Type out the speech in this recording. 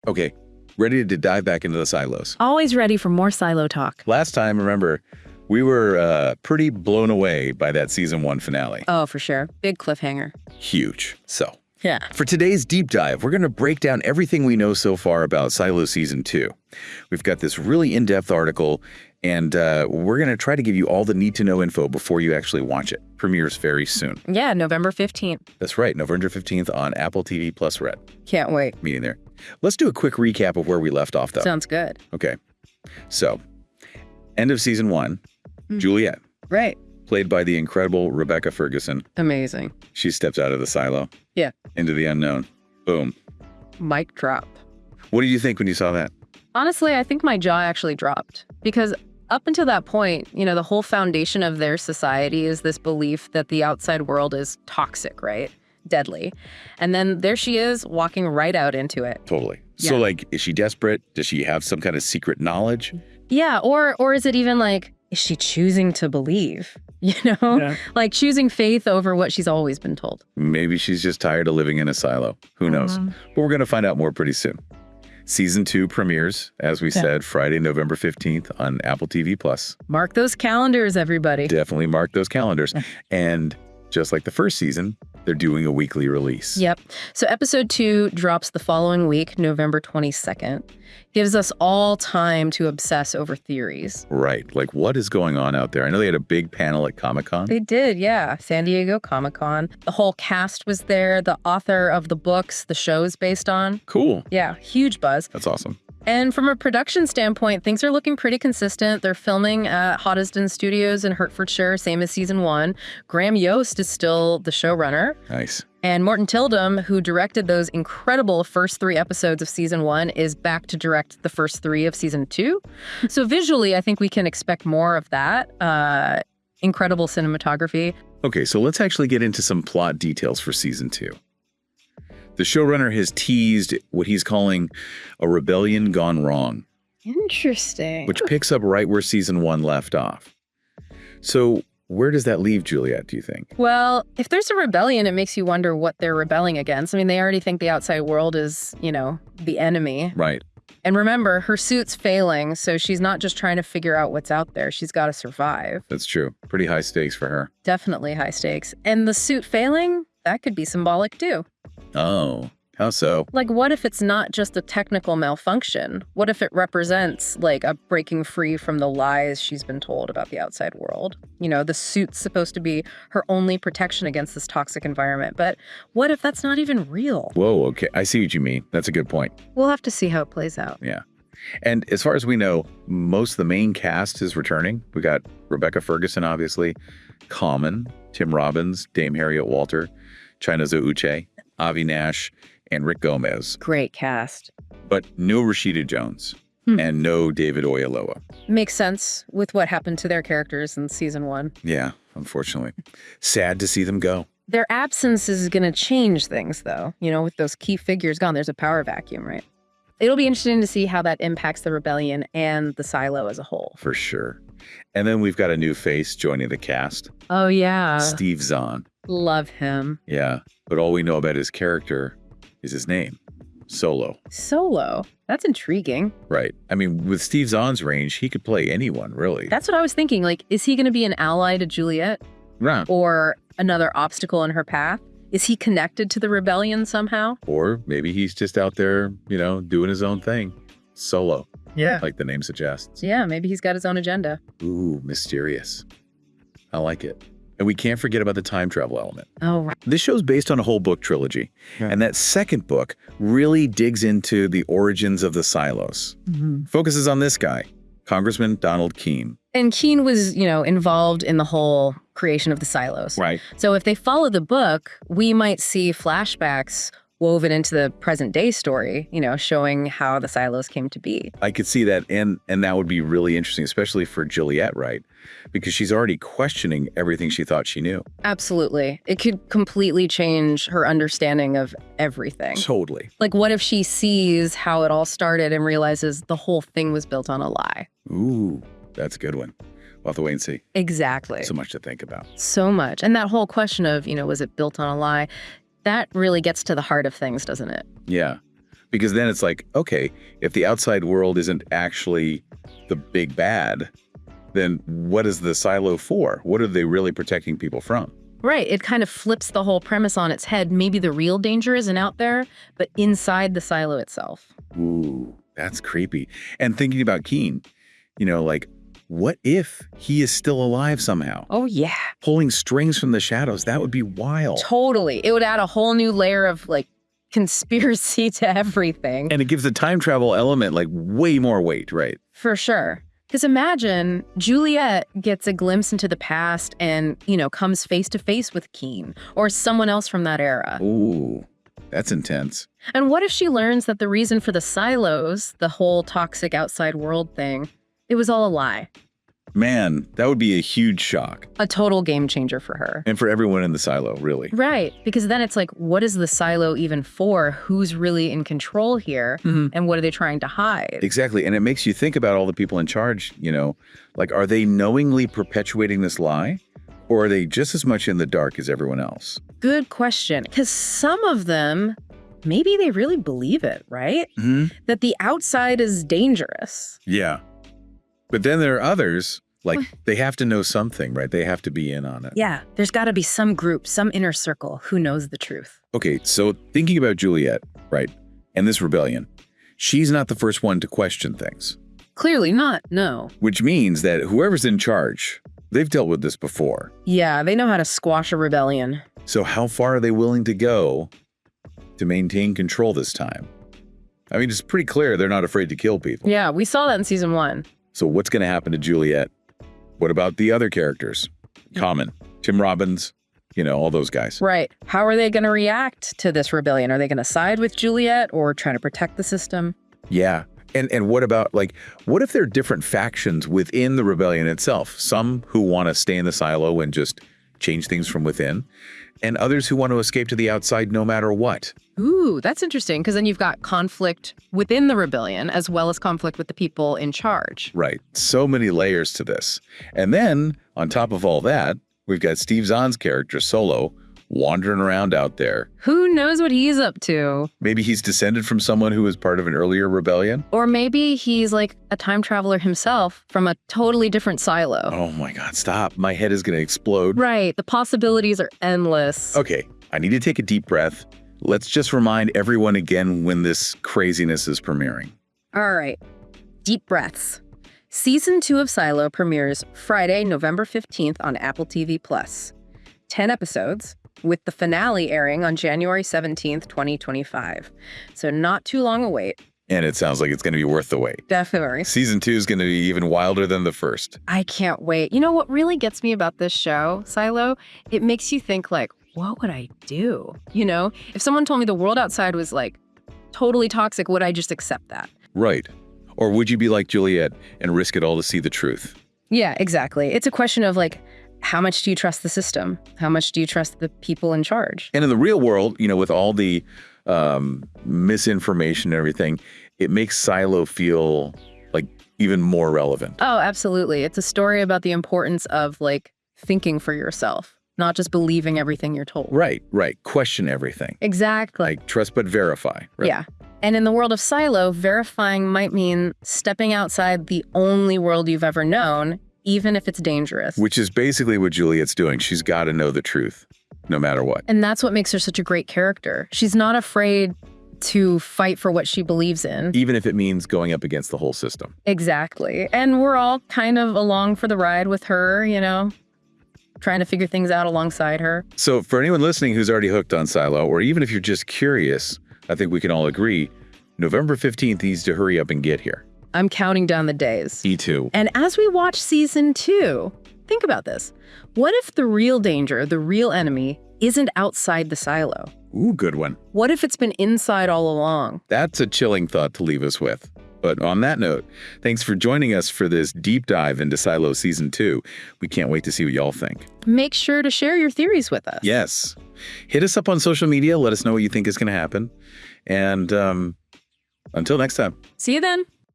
Okay, ready to dive back into the silos. Always ready for more silo talk. Last time, remember, we were pretty blown away by that season 1 finale. Oh, for sure. Big cliffhanger. Huge. So, Yeah. for today's deep dive, we're going to break down everything we know so far about Silo Season 2. We've got this really in-depth article, and we're going to try to give you all the need-to-know info before you actually watch it. Premieres very soon. Yeah, November 15th. That's right, November 15th on Apple TV Plus Red. Can't wait. Meeting there. Let's do a quick recap of where we left off, though. Sounds good. Okay. So, end of Season 1, Juliet, Right. played by the incredible Rebecca Ferguson. Amazing. She steps out of the silo. Yeah. Into the unknown. Boom. Mic drop. What did you think when you saw that? Honestly, I think my jaw actually dropped because up until that point, the whole foundation of their society is this belief that the outside world is toxic, right? Deadly. And then there she is walking right out into it. Totally. Yeah. So, like, is she desperate? Does she have some kind of secret knowledge? Yeah, or is it even like, is she choosing to believe? Like choosing faith over what she's always been told. Maybe she's just tired of living in a silo. Who knows? But we're going to find out more pretty soon. Season 2 premieres, as we said, Friday, November 15th on Apple TV Plus. Mark those calendars, everybody. Definitely mark those calendars. And just like the first season, they're doing a weekly release. Yep. So episode 2 drops the following week, November 22nd. Gives us all time to obsess over theories. Right. Like, what is going on out there? I know they had a big panel at Comic-Con. They did, yeah. San Diego Comic-Con. The whole cast was there. The author of the books the show's based on. Cool. Yeah, huge buzz. That's awesome. And from a production standpoint, things are looking pretty consistent. They're filming at Hoddesdon Studios in Hertfordshire, same as season 1. Graham Yost is still the showrunner. Nice. And Morton Tildum, who directed those incredible first 3 episodes of season 1, is back to direct the first 3 of season 2. So visually, I think we can expect more of that. Incredible cinematography. Okay, so let's actually get into some plot details for season 2. The showrunner has teased what he's calling a rebellion gone wrong, Interesting. which picks up right where season 1 left off. So where does that leave Juliet, do you think? Well, if there's a rebellion, it makes you wonder what they're rebelling against. I mean, they already think the outside world is, the enemy. Right. And remember, her suit's failing, so she's not just trying to figure out what's out there. She's got to survive. That's true. Pretty high stakes for her. Definitely high stakes. And the suit failing, that could be symbolic too. Oh, how so? Like, what if it's not just a technical malfunction? What if it represents, like, a breaking free from the lies she's been told about the outside world? The suit's supposed to be her only protection against this toxic environment. But what if that's not even real? Whoa, okay. I see what you mean. That's a good point. We'll have to see how it plays out. Yeah. And as far as we know, most of the main cast is returning. We got Rebecca Ferguson, obviously, Common, Tim Robbins, Dame Harriet Walter, Chinaza Uche, Avi Nash, and Rick Gomez. Great cast. But no Rashida Jones and no David Oyelowo. Makes sense with what happened to their characters in season 1. Yeah, unfortunately. Sad to see them go. Their absence is going to change things, though. With those key figures gone, there's a power vacuum, right? It'll be interesting to see how that impacts the rebellion and the silo as a whole. For sure. And then we've got a new face joining the cast. Oh, yeah. Steve Zahn. Love him. Yeah, but all we know about his character is his name, Solo. Solo. That's intriguing. Right. I mean, with Steve Zahn's range, he could play anyone, really. That's what I was thinking. Like, is he going to be an ally to Juliet Right. or another obstacle in her path? Is he connected to the rebellion somehow? Or maybe he's just out there, doing his own thing. Solo, Yeah. like the name suggests. Yeah, maybe he's got his own agenda. Ooh, mysterious. I like it. And we can't forget about the time travel element. Oh, right. This show's based on a whole book trilogy. And that second book really digs into the origins of the silos. Focuses on this guy, Congressman Donald Keene. And Keene was, involved in the whole creation of the silos. Right. So if they follow the book, we might see flashbacks woven into the present day story, showing how the silos came to be. I could see that, and that would be really interesting, especially for Juliet, right? Because she's already questioning everything she thought she knew. Absolutely. It could completely change her understanding of everything. Totally. Like, what if she sees how it all started and realizes the whole thing was built on a lie? Ooh, that's a good one. We'll have to wait and see. Exactly. So much to think about. So much. And that whole question of, was it built on a lie? That really gets to the heart of things, doesn't it? Yeah. Because then it's like, okay, if the outside world isn't actually the big bad, then what is the silo for? What are they really protecting people from? Right. It kind of flips the whole premise on its head. Maybe the real danger isn't out there, but inside the silo itself. Ooh, that's creepy. And thinking about Keen, like, what if he is still alive somehow? Oh, yeah. Pulling strings from the shadows, that would be wild. Totally. It would add a whole new layer of, conspiracy to everything. And it gives the time travel element, way more weight, right? For sure. Because imagine Juliet gets a glimpse into the past and, comes face to face with Keen or someone else from that era. Ooh, that's intense. And what if she learns that the reason for the silos, the whole toxic outside world thing, it was all a lie? Man, that would be a huge shock. A total game changer for her. And for everyone in the silo, really. Right. Because then it's like, what is the silo even for? Who's really in control here? And what are they trying to hide? Exactly. And it makes you think about all the people in charge, are they knowingly perpetuating this lie? Or are they just as much in the dark as everyone else? Good question. Because some of them, maybe they really believe it, right? That the outside is dangerous. Yeah. But then there are others, they have to know something, right? They have to be in on it. Yeah, there's got to be some group, some inner circle who knows the truth. Okay, so thinking about Juliet, right, and this rebellion, she's not the first one to question things. Clearly not, no. Which means that whoever's in charge, they've dealt with this before. Yeah, they know how to squash a rebellion. So how far are they willing to go to maintain control this time? I mean, it's pretty clear they're not afraid to kill people. Yeah, we saw that in season 1. So what's going to happen to Juliet? What about the other characters? Common, Tim Robbins, all those guys. Right. How are they going to react to this rebellion? Are they going to side with Juliet or try to protect the system? Yeah. And what about, what if there are different factions within the rebellion itself? Some who want to stay in the silo and just change things from within, and others who want to escape to the outside no matter what. Ooh, that's interesting, because then you've got conflict within the rebellion as well as conflict with the people in charge. Right. So many layers to this. And then, on top of all that, we've got Steve Zahn's character, Solo, wandering around out there. Who knows what he's up to? Maybe he's descended from someone who was part of an earlier rebellion. Or maybe he's a time traveler himself from a totally different silo. Oh my God, stop. My head is going to explode. Right. The possibilities are endless. Okay, I need to take a deep breath. Let's just remind everyone again when this craziness is premiering. All right. Deep breaths. Season 2 of Silo premieres Friday, November 15th on Apple TV+. 10 episodes, with the finale airing on January 17th, 2025. So not too long a wait. And it sounds like it's going to be worth the wait. Definitely. Season 2 is going to be even wilder than the first. I can't wait. You know what really gets me about this show, Silo? It makes you think what would I do? If someone told me the world outside was totally toxic, would I just accept that? Right. Or would you be like Juliet and risk it all to see the truth? Yeah, exactly. It's a question of how much do you trust the system? How much do you trust the people in charge? And in the real world, with all the misinformation and everything, it makes Silo feel even more relevant. Oh, absolutely. It's a story about the importance of thinking for yourself, not just believing everything you're told. Right. Question everything. Exactly. Trust but verify. Right? Yeah. And in the world of Silo, verifying might mean stepping outside the only world you've ever known, even if it's dangerous. Which is basically what Juliet's doing. She's got to know the truth, no matter what. And that's what makes her such a great character. She's not afraid to fight for what she believes in. Even if it means going up against the whole system. Exactly. And we're all kind of along for the ride with her, trying to figure things out alongside her. So for anyone listening who's already hooked on Silo, or even if you're just curious, I think we can all agree, November 15th needs to hurry up and get here. I'm counting down the days. Me too. And as we watch season 2, think about this. What if the real danger, the real enemy, isn't outside the silo? Ooh, good one. What if it's been inside all along? That's a chilling thought to leave us with. But on that note, thanks for joining us for this deep dive into Silo Season 2. We can't wait to see what y'all think. Make sure to share your theories with us. Yes. Hit us up on social media. Let us know what you think is going to happen. And until next time. See you then.